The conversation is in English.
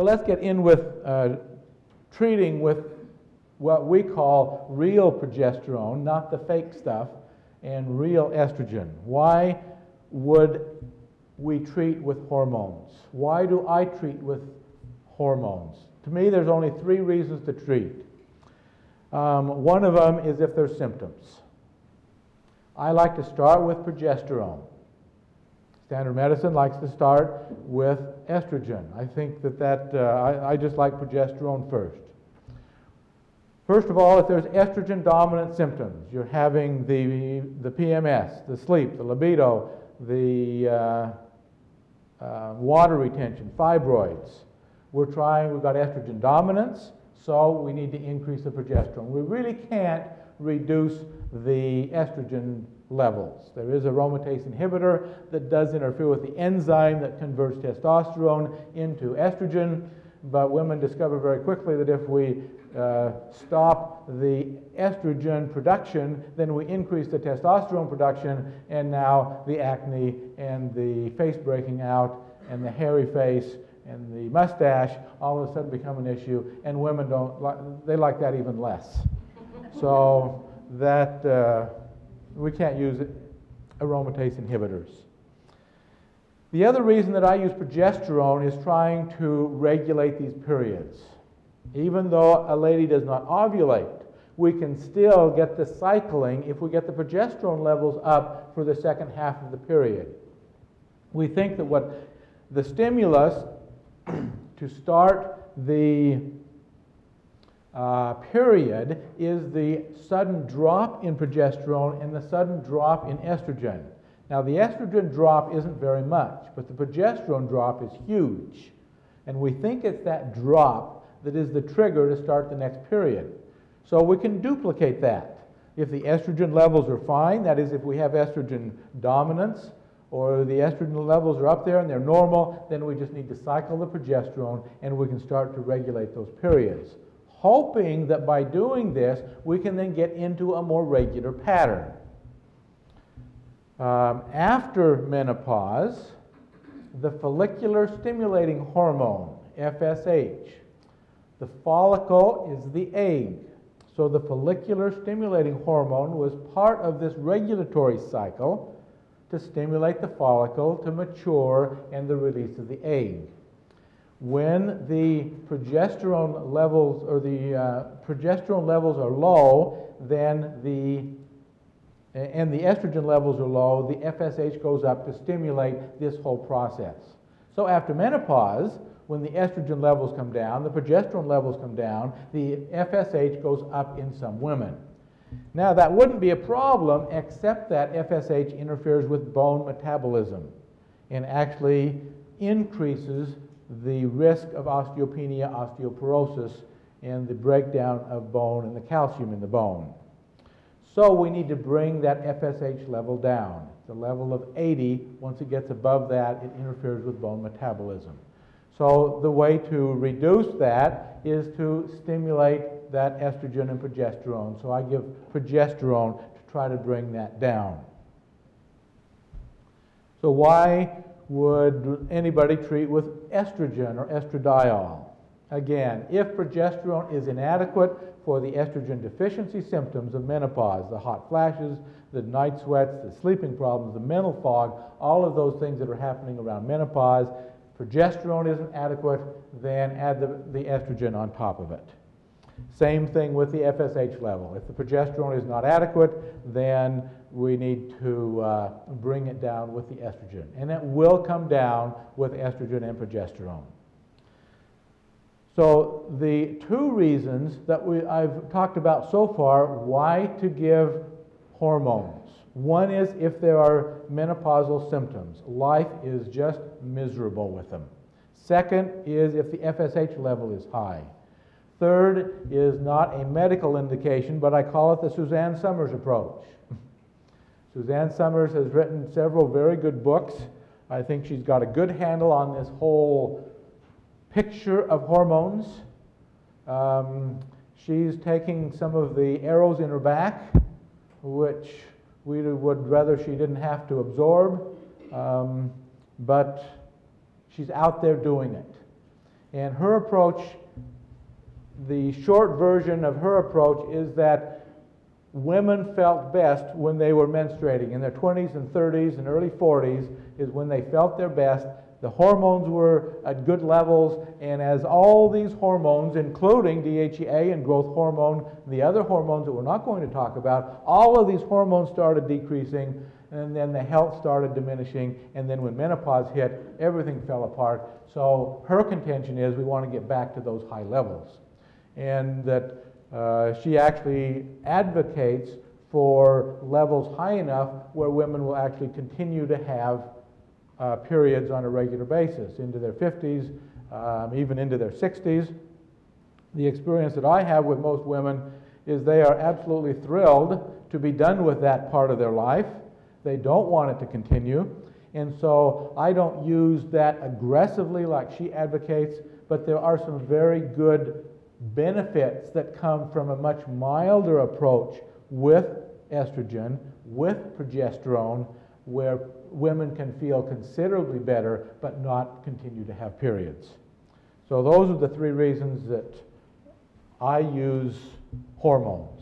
let's get in with treating with what we call real progesterone, not the fake stuff, and real estrogen. Why would we treat with hormones? Why do I treat with hormones? To me, there's only 3 reasons to treat. One of them is if there's symptoms. I like to start with progesterone. Standard medicine likes to start with estrogen. I think I just like progesterone first. First of all, if there's estrogen-dominant symptoms, you're having the PMS, the sleep, the libido, the water retention, fibroids. We've got estrogen dominance, so we need to increase the progesterone. We really can't reduce the estrogen levels. There is a aromatase inhibitor that does interfere with the enzyme that converts testosterone into estrogen, but women discover very quickly that if we stop the estrogen production, then we increase the testosterone production, and now the acne and the face breaking out and the hairy face and the mustache all of a sudden become an issue, and women they like that even less. So that we can't use aromatase inhibitors. The other reason that I use progesterone is trying to regulate these periods. Even though a lady does not ovulate, we can still get the cycling if we get the progesterone levels up for the second half of the period. We think that what the stimulus to start the period is the sudden drop in progesterone and the sudden drop in estrogen. Now, the estrogen drop isn't very much, but the progesterone drop is huge. And we think it's that drop that is the trigger to start the next period. So we can duplicate that. If the estrogen levels are fine, that is if we have estrogen dominance, or the estrogen levels are up there and they're normal, then we just need to cycle the progesterone and we can start to regulate those periods, hoping that by doing this, we can then get into a more regular pattern. After menopause, the follicular stimulating hormone, FSH, the follicle is the egg. So the follicular stimulating hormone was part of this regulatory cycle to stimulate the follicle to mature and the release of the egg. When the progesterone levels are low, then and the estrogen levels are low, the FSH goes up to stimulate this whole process. So after menopause, when the estrogen levels come down, the progesterone levels come down, the FSH goes up in some women. Now, that wouldn't be a problem except that FSH interferes with bone metabolism and actually increases the risk of osteopenia, osteoporosis, and the breakdown of bone and the calcium in the bone. So we need to bring that FSH level down. The level of 80, once it gets above that, it interferes with bone metabolism. So the way to reduce that is to stimulate that estrogen and progesterone. So I give progesterone to try to bring that down. So why would anybody treat with estrogen or estradiol? Again, if progesterone is inadequate for the estrogen deficiency symptoms of menopause, the hot flashes, the night sweats, the sleeping problems, the mental fog, all of those things that are happening around menopause, progesterone isn't adequate, then add the estrogen on top of it. Same thing with the FSH level. If the progesterone is not adequate, then we need to bring it down with the estrogen. And it will come down with estrogen and progesterone. So the 2 reasons that I've talked about so far why to give hormones. One is if there are menopausal symptoms. Life is just miserable with them. Second is if the FSH level is high. Third is not a medical indication, but I call it the Suzanne Somers approach. Suzanne Somers has written several very good books. I think she's got a good handle on this whole picture of hormones. She's taking some of the arrows in her back, which we would rather she didn't have to absorb, but she's out there doing it. And her approach, the short version of her approach is that women felt best when they were menstruating. In their 20s and 30s and early 40s is when they felt their best. The hormones were at good levels, and as all these hormones, including DHEA and growth hormone, the other hormones that we're not going to talk about, all of these hormones started decreasing, and then the health started diminishing, and then when menopause hit, everything fell apart. So her contention is we want to get back to those high levels. And that she actually advocates for levels high enough where women will actually continue to have periods on a regular basis into their 50s, even into their 60s. The experience that I have with most women is they are absolutely thrilled to be done with that part of their life. They don't want it to continue. And so I don't use that aggressively like she advocates, but there are some very good benefits that come from a much milder approach with estrogen, with progesterone, where women can feel considerably better but not continue to have periods. So those are the three reasons that I use hormones.